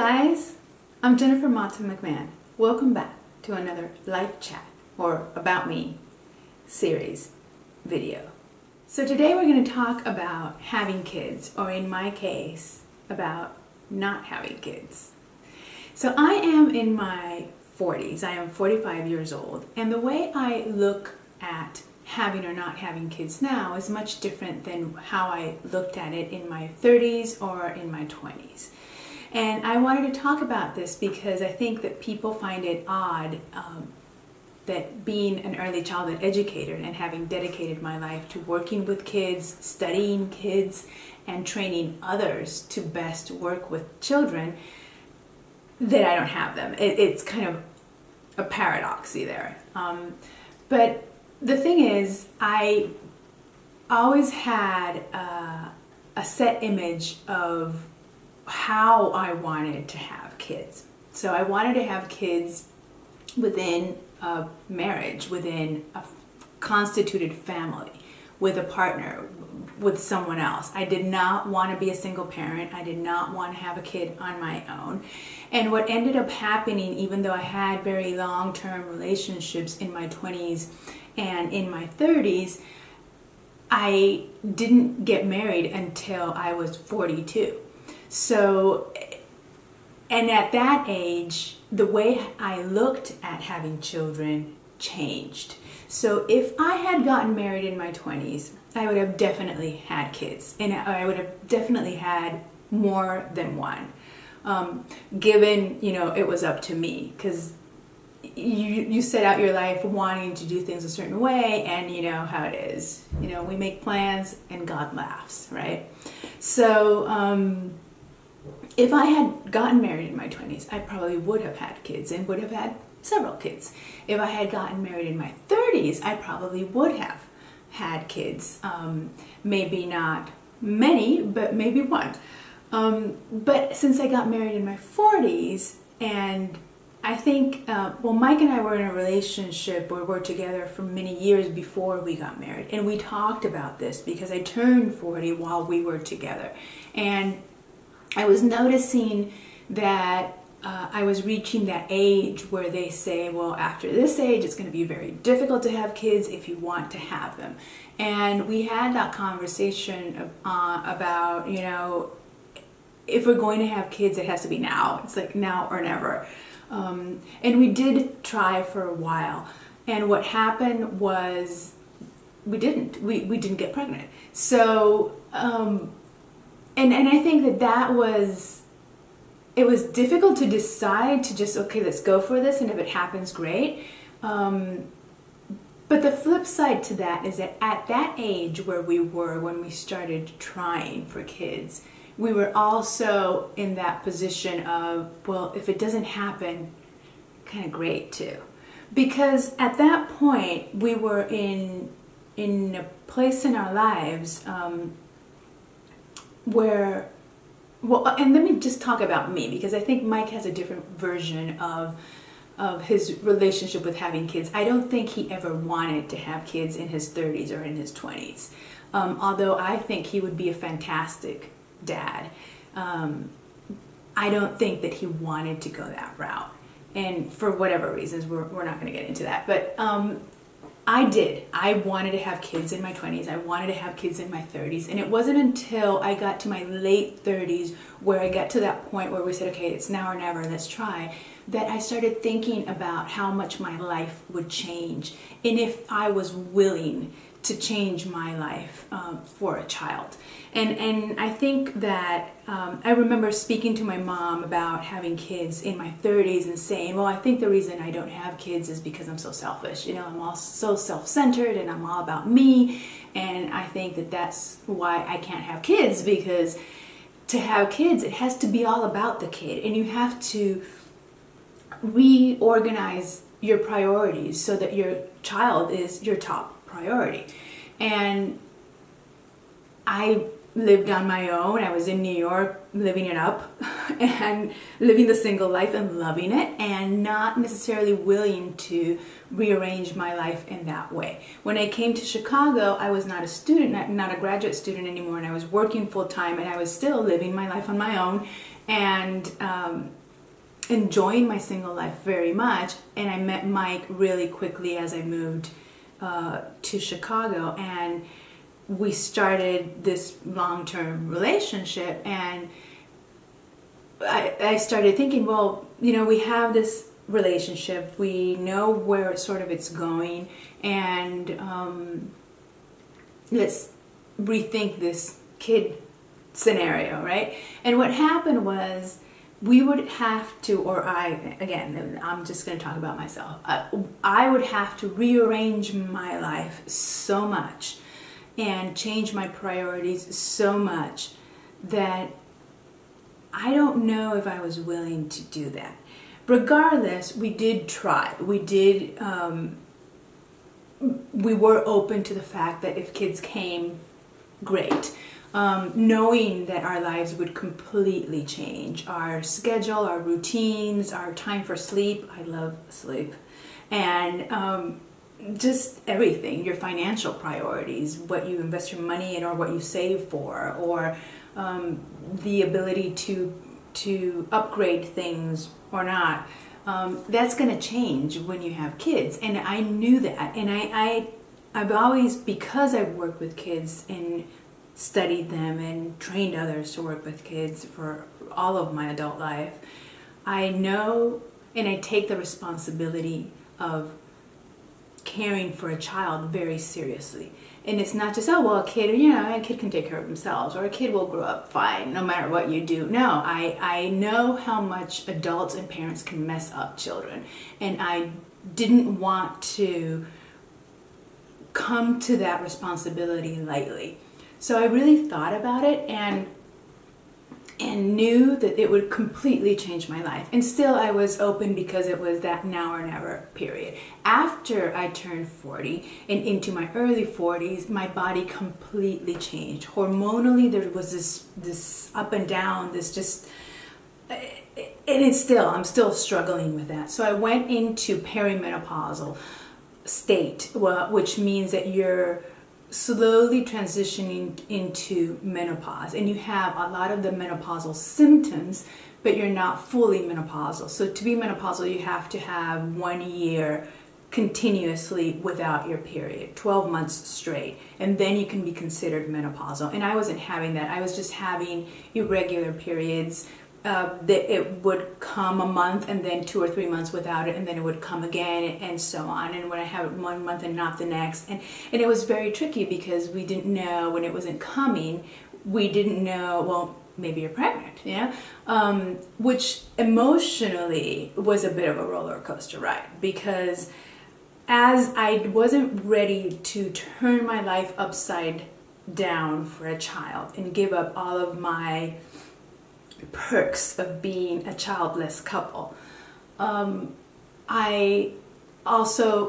guys, I'm Jennifer Mata-McMahon. Welcome back to another life chat or about me series video. So today we're going to talk about having kids, or in my case, about not having kids. So I am in my 40s. I am 45 years old, and the way I look at having or not having kids now is much different than how I looked at it in my 30s or in my 20s. And I wanted to talk about this because I think that people find it odd that being an early childhood educator and having dedicated my life to working with kids, studying kids, and training others to best work with children, that I don't have them. It's kind of a paradoxy there. But the thing is, I always had a set image of how I wanted to have kids. So I wanted to have kids within a marriage, within a constituted family, with a partner, with someone else. I did not want to be a single parent. I did not want to have a kid on my own. And what ended up happening, even though I had very long-term relationships in my 20s and in my 30s, I didn't get married until I was 42. So, and at that age, the way I looked at having children changed. So if I had gotten married in my 20s, I would have definitely had kids, and I would have definitely had more than one, given, it was up to me, because you set out your life wanting to do things a certain way, and you know how it is. We make plans and God laughs, right? So if I had gotten married in my 20s, I probably would have had kids and would have had several kids. If I had gotten married in my 30s, I probably would have had kids. Maybe not many, but maybe one. But since I got married in my 40s, and I think, Mike and I were in a relationship where we're together for many years before we got married. And we talked about this because I turned 40 while we were together. And I was noticing that I was reaching that age where they say, well, after this age, it's going to be very difficult to have kids if you want to have them. And we had that conversation about, if we're going to have kids, it has to be now. It's like now or never. And we did try for a while. And what happened was we didn't get pregnant. So, and I think that it was difficult to decide to just, okay, let's go for this, and if it happens, great. But the flip side to that is that at that age where we were when we started trying for kids, we were also in that position of, well, if it doesn't happen, kind of great too. Because at that point, we were in a place in our lives where, and let me just talk about me, because I think Mike has a different version of his relationship with having kids. I don't think he ever wanted to have kids in his 30s or in his 20s, although I think he would be a fantastic dad. I don't think that he wanted to go that route, and for whatever reasons, we're not going to get into that, but I did. I wanted to have kids in my 20s. I wanted to have kids in my 30s. And it wasn't until I got to my late 30s where I got to that point where we said, okay, it's now or never, let's try, that I started thinking about how much my life would change and if I was willing to change my life for a child. And I think that I remember speaking to my mom about having kids in my 30s and saying, well, I think the reason I don't have kids is because I'm so selfish. I'm all so self-centered and I'm all about me. And I think that that's why I can't have kids, because to have kids, it has to be all about the kid. And you have to reorganize your priorities so that your child is your top priority. And I lived on my own. I was in New York living it up and living the single life and loving it, and not necessarily willing to rearrange my life in that way. When I came to Chicago, I was not a student, not a graduate student anymore, and I was working full time, and I was still living my life on my own and enjoying my single life very much. And I met Mike really quickly as I moved to Chicago, and we started this long-term relationship. And I started thinking, well, you know, we have this relationship, we know where it's going, and let's rethink this kid scenario, right? And what happened was, we would have to, or I'm just going to talk about myself, I would have to rearrange my life so much and change my priorities so much that I don't know if I was willing to do that. Regardless, we did try. We were open to the fact that if kids came, great. Knowing that our lives would completely change. Our schedule, our routines, our time for sleep. I love sleep. And just everything, your financial priorities, what you invest your money in or what you save for, or the ability to upgrade things or not. That's going to change when you have kids. And I knew that. And I've always, because I've worked with kids and studied them and trained others to work with kids for all of my adult life, I know and I take the responsibility of caring for a child very seriously. And it's not just, oh, well, a kid can take care of themselves, or a kid will grow up fine no matter what you do. No, I know how much adults and parents can mess up children. And I didn't want to come to that responsibility lightly. So I really thought about it and knew that it would completely change my life. And still I was open because it was that now or never period. After I turned 40 and into my early 40s, my body completely changed. Hormonally, there was this up and down, this just, and I'm still struggling with that. So I went into perimenopausal state, which means that you're slowly transitioning into menopause, and you have a lot of the menopausal symptoms, but you're not fully menopausal. So to be menopausal, you have to have 1 year continuously without your period, 12 months straight, and then you can be considered menopausal. And I wasn't having that. I was just having irregular periods. That it would come a month and then 2 or 3 months without it, and then it would come again, and so on. And when I have it 1 month and not the next, and it was very tricky because we didn't know when it wasn't coming. We didn't know, well, maybe you're pregnant, which emotionally was a bit of a roller coaster ride, because as I wasn't ready to turn my life upside down for a child and give up all of my perks of being a childless couple,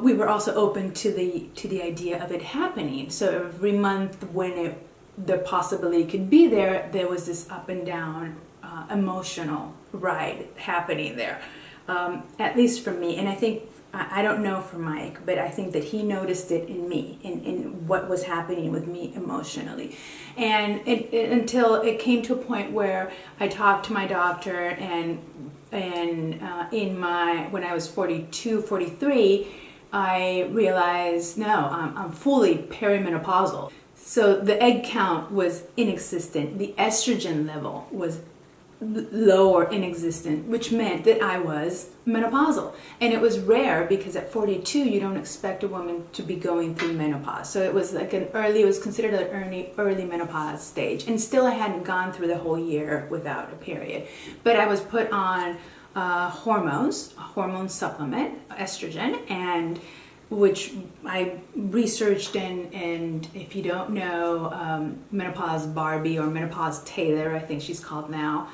we were also open to the idea of it happening. So every month when the possibility could be there, there was this up and down emotional ride happening there, at least for me. And I think, I don't know for Mike, but I think that he noticed it in me, in what was happening with me emotionally. And until it came to a point where I talked to my doctor, and when I was 42, 43, I realized, no, I'm fully perimenopausal. So the egg count was inexistent. The estrogen level was low or inexistent, which meant that I was menopausal. And it was rare because at 42 you don't expect a woman to be going through menopause. So it was like it was considered an early menopause stage. And still I hadn't gone through the whole year without a period. But I was put on hormones, a hormone supplement, estrogen, and which I researched, and if you don't know, Menopause Barbie or Menopause Taylor, I think she's called now,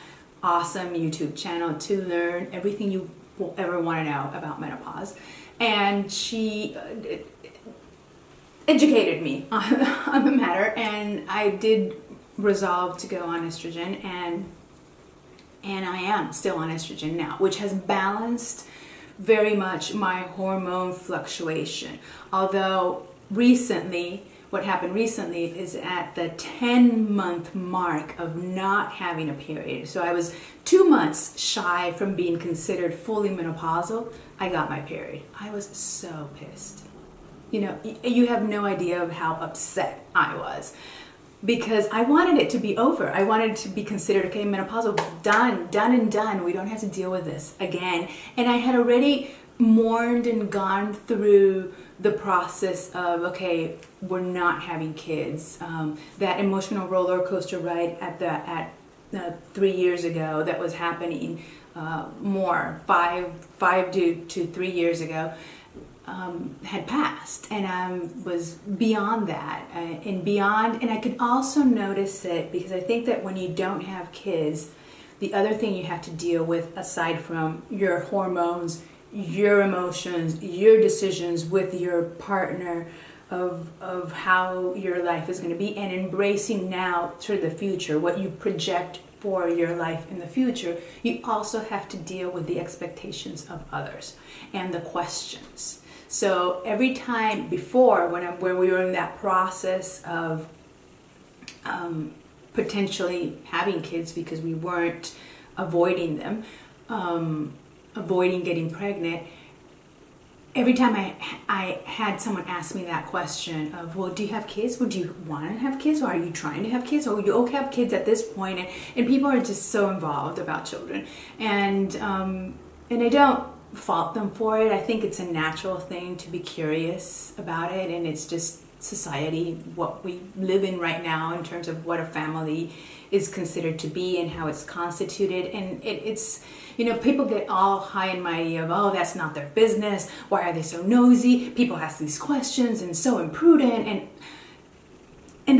awesome YouTube channel to learn everything you will ever want to know about menopause. And she educated me on the matter, and I did resolve to go on estrogen, and I am still on estrogen now, which has balanced very much my hormone fluctuation. Although recently, what happened recently is at the 10-month mark of not having a period. So I was 2 months shy from being considered fully menopausal. I got my period. I was so pissed. You know, you have no idea of how upset I was, because I wanted it to be over. I wanted it to be considered, okay, menopausal, done and done. We don't have to deal with this again. And I had already mourned and gone through the process of, okay, we're not having kids. That emotional roller coaster ride at 3 years ago that was happening, five to 3 years ago, had passed, and I was beyond that, and I could also notice it because I think that when you don't have kids, the other thing you have to deal with, aside from your hormones, your emotions, your decisions with your partner, of how your life is going to be, and embracing now to the future, what you project for your life in the future, you also have to deal with the expectations of others and the questions. So every time before, when we were in that process of potentially having kids because we weren't avoiding them, avoiding getting pregnant, every time I had someone ask me that question of, well, do you have kids? Would you want to have kids? Or are you trying to have kids? Or you okay have kids at this point? And people are just so involved about children. And I don't fault them for it. I think it's a natural thing to be curious about it, and it's just society, what we live in right now in terms of what a family is considered to be and how it's constituted. And it's, you know, people get all high and mighty of, oh, that's not their business. Why are they so nosy? People ask these questions and so imprudent, and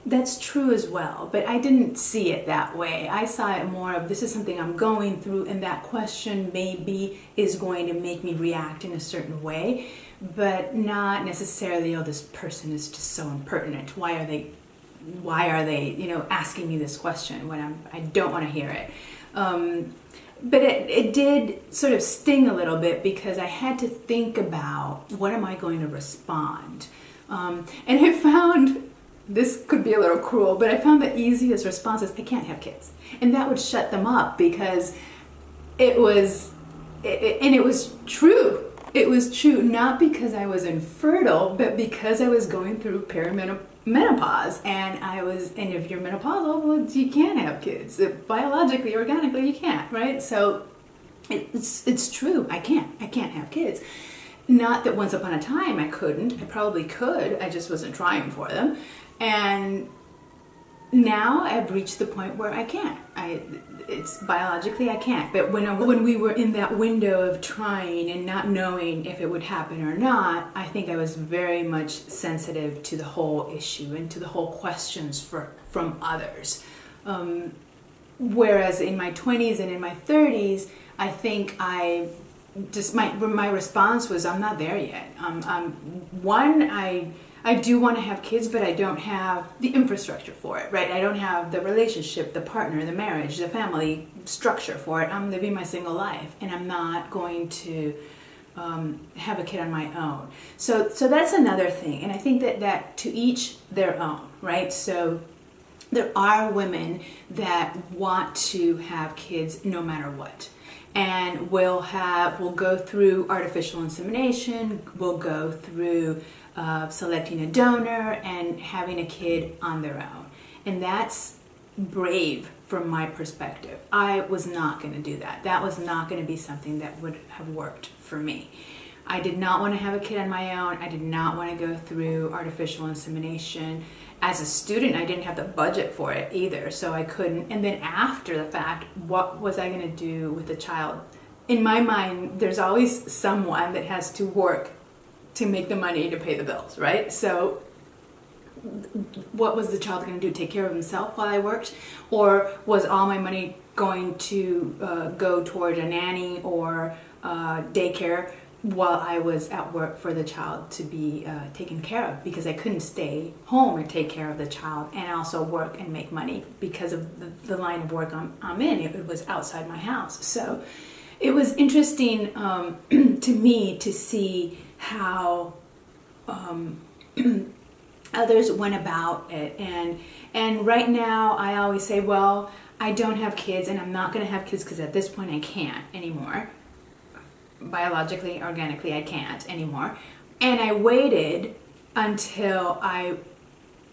that's true as well, but I didn't see it that way. I saw it more of, this is something I'm going through, and that question maybe is going to make me react in a certain way, but not necessarily, oh, this person is just so impertinent. Why are they, you know, asking me this question when I don't want to hear it. But it did sort of sting a little bit, because I had to think about, what am I going to respond? And I found, this could be a little cruel, but I found the easiest response is, I can't have kids. And that would shut them up, because it was true. It was true, not because I was infertile, but because I was going through perimenopause, and if you're menopausal, well, you can't have kids. Biologically, organically, you can't, right? So it's true. I can't have kids. Not that once upon a time I couldn't. I probably could. I just wasn't trying for them. And now I've reached the point where I can't. It's biologically I can't. But when we were in that window of trying and not knowing if it would happen or not, I think I was very much sensitive to the whole issue and to the whole questions from others. Whereas in my 20s and in my 30s, I think my response was, I'm not there yet. I do want to have kids, but I don't have the infrastructure for it, right? I don't have the relationship, the partner, the marriage, the family structure for it. I'm living my single life, and I'm not going to have a kid on my own. So that's another thing, and I think that to each their own, right? So there are women that want to have kids no matter what, and will go through artificial insemination, will go through selecting a donor and having a kid on their own. And that's brave from my perspective. I was not going to do that. That was not going to be something that would have worked for me. I did not want to have a kid on my own. I did not want to go through artificial insemination. As a student, I didn't have the budget for it either, so I couldn't. And then after the fact, what was I going to do with the child? In my mind, there's always someone that has to work to make the money to pay the bills, right? So what was the child going to do? Take care of himself while I worked? Or was all my money going to go toward a nanny or daycare while I was at work for the child to be taken care of? Because I couldn't stay home and take care of the child and also work and make money because of the line of work I'm in. It was outside my house. So it was interesting to me to see how others went about it. And right now I always say, well, I don't have kids and I'm not going to have kids because at this point I can't anymore. Biologically, organically, I can't anymore. And I waited until I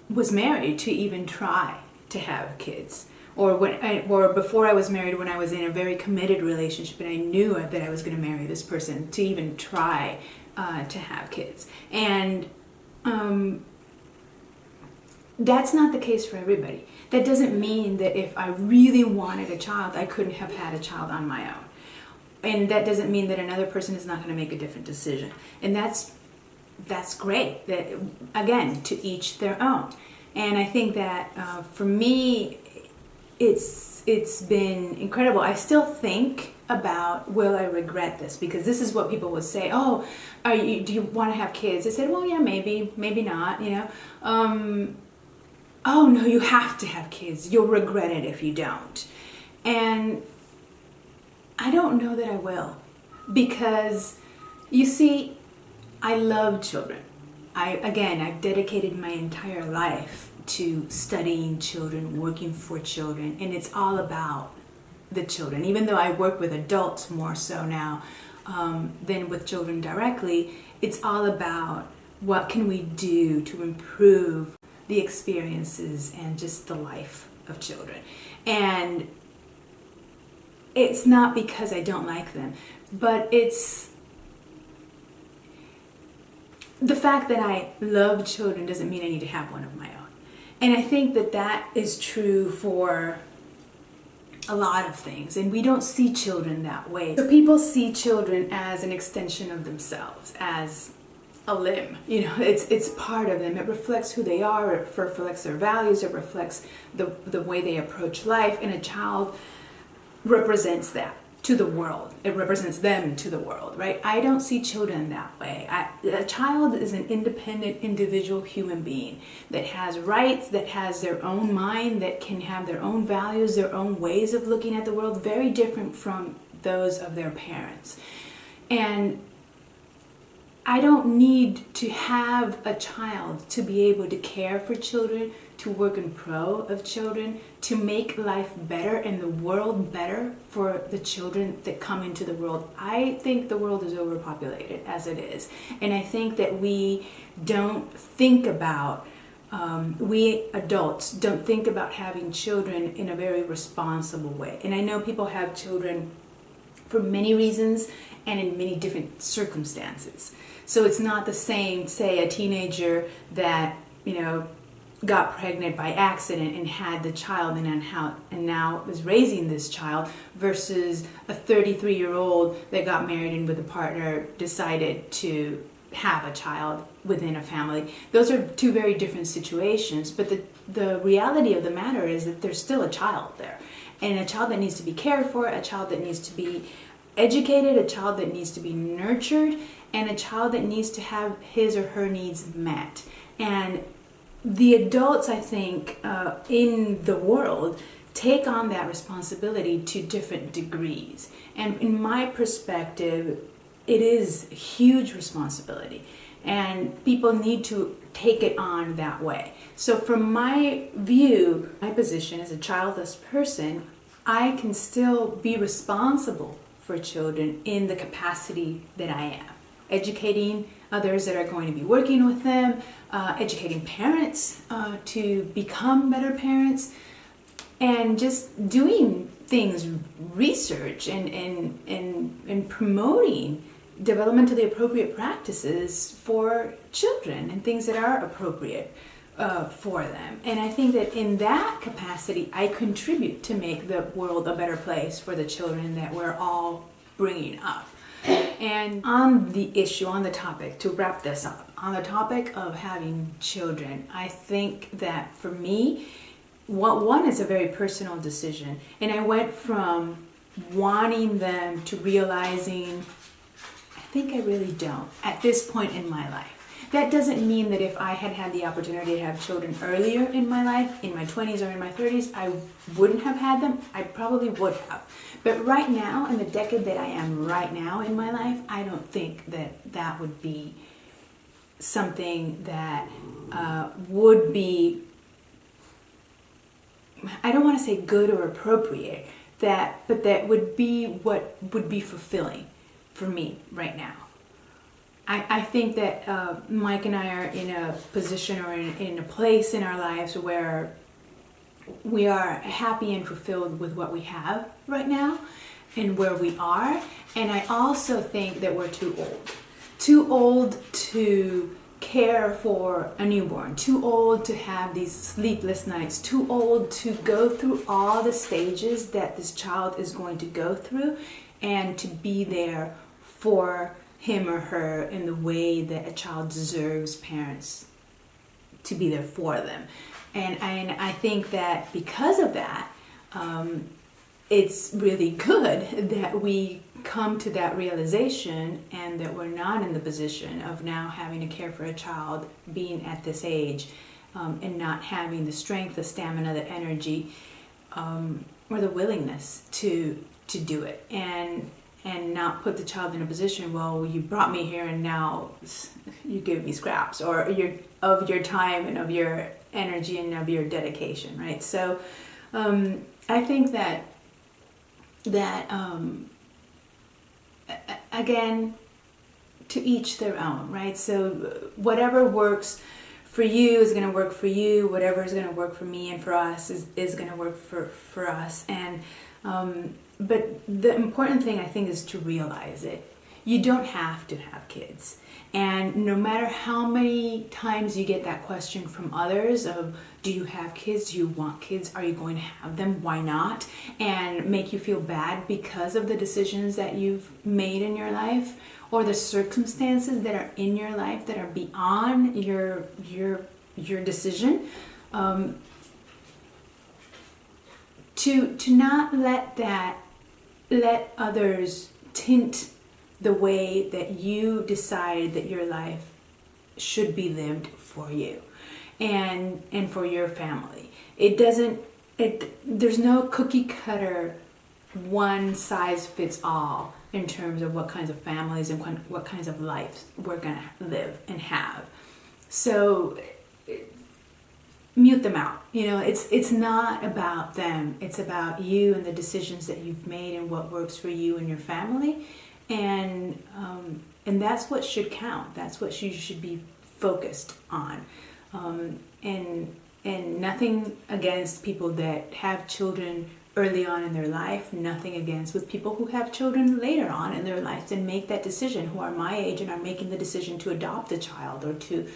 was married to even try to have kids. Or before I was married, when I was in a very committed relationship and I knew that I was going to marry this person, to even try to have kids. And that's not the case for everybody. That doesn't mean that if I really wanted a child, I couldn't have had a child on my own. And that doesn't mean that another person is not going to make a different decision. And that's great. That, again, to each their own. And I think that for me, it's been incredible. I still think about, will I regret this? Because this is what people would say. Oh, do you want to have kids? I said, well, yeah, maybe not. Oh no, you have to have kids. You'll regret it if you don't. And I don't know that I will, because you see, I love children. I've dedicated my entire life to studying children, working for children, and it's all about the children. Even though I work with adults more so now than with children directly, it's all about what can we do to improve the experiences and just the life of children. And it's not because I don't like them, but it's the fact that I love children doesn't mean I need to have one of my own. And I think that is true for a lot of things, and we don't see children that way. So people see children as an extension of themselves, as a limb. It's part of them. It reflects who they are, it reflects their values, it reflects the way they approach life, and a child represents that to the world. It represents them to the world, right? I don't see children that way. A child is an independent individual human being that has rights, that has their own mind, that can have their own values, their own ways of looking at the world, very different from those of their parents. And I don't need to have a child to be able to care for children, to work in pro of children, to make life better and the world better for the children that come into the world. I think the world is overpopulated as it is. And I think that we don't think about, we adults don't think about having children in a very responsible way. And I know people have children for many reasons and in many different circumstances. So it's not the same, say, a teenager that, got pregnant by accident and had the child and now is raising this child, versus a 33-year-old that got married and with a partner decided to have a child within a family. Those are two very different situations, but the reality of the matter is that there's still a child there, and a child that needs to be cared for, a child that needs to be educated, a child that needs to be nurtured, and a child that needs to have his or her needs met. And the adults, I think, in the world take on that responsibility to different degrees. And in my perspective, it is a huge responsibility, and people need to take it on that way. So from my view, my position as a childless person, I can still be responsible for children in the capacity that I am. Educating others that are going to be working with them, educating parents to become better parents, and just doing things, research and promoting developmentally appropriate practices for children and things that are appropriate for them. And I think that in that capacity, I contribute to make the world a better place for the children that we're all bringing up. And on the issue, on the topic, to wrap this up, on the topic of having children, I think that for me, one is a very personal decision. And I went from wanting them to realizing, I think I really don't, at this point in my life. That doesn't mean that if I had had the opportunity to have children earlier in my life, in my 20s or in my 30s, I wouldn't have had them. I probably would have. But right now, in the decade that I am right now in my life, I don't think that that would be something that would be, I don't want to say good or appropriate, but that would be what would be fulfilling for me right now. I think that Mike and I are in a position or in a place in our lives where we are happy and fulfilled with what we have right now and where we are. And I also think that we're too old. Too old to care for a newborn, too old to have these sleepless nights, too old to go through all the stages that this child is going to go through, and to be there for him or her in the way that a child deserves parents to be there for them. And I think that because of that, it's really good that we come to that realization and that we're not in the position of now having to care for a child being at this age, and not having the strength, the stamina, the energy, or the willingness to do it, and not put the child in a position, well, you brought me here and now you give me scraps or of your time and of your energy and of your dedication, right? So I think that again, to each their own, right? So whatever works for you is going to work for you. Whatever is going to work for me and for us is going to work for us. And but the important thing, I think, is to realize it. You don't have to have kids. And no matter how many times you get that question from others of, do you have kids? Do you want kids? Are you going to have them? Why not? And make you feel bad because of the decisions that you've made in your life, or the circumstances that are in your life that are beyond your decision. To not let others tint the way that you decide that your life should be lived for you and for your family. There's no cookie cutter, one size fits all in terms of what kinds of families and what kinds of lives we're going to live and have. So mute them out. It's not about them. It's about you and the decisions that you've made and what works for you and your family. And that's what should count. That's what you should be focused on. And nothing against people that have children early on in their life, nothing against with people who have children later on in their lives and make that decision, who are my age and are making the decision to adopt a child or to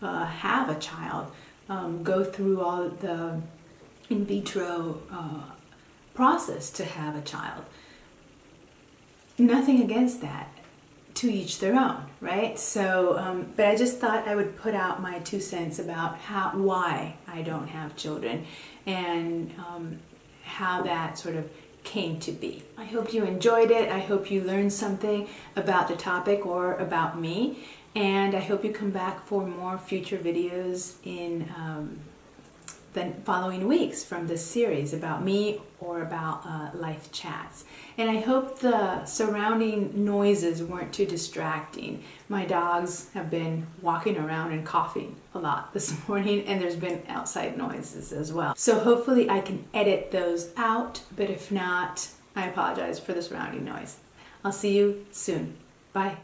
have a child, go through all the in vitro process to have a child. Nothing against that. To each their own, right? So, but I just thought I would put out my 2 cents about why I don't have children, and how that sort of came to be. I hope you enjoyed it. I hope you learned something about the topic or about me, and I hope you come back for more future videos in the following weeks from this series about me or about life chats. And I hope the surrounding noises weren't too distracting. My dogs have been walking around and coughing a lot this morning, and there's been outside noises as well. So hopefully I can edit those out, but if not, I apologize for the surrounding noise. I'll see you soon. Bye.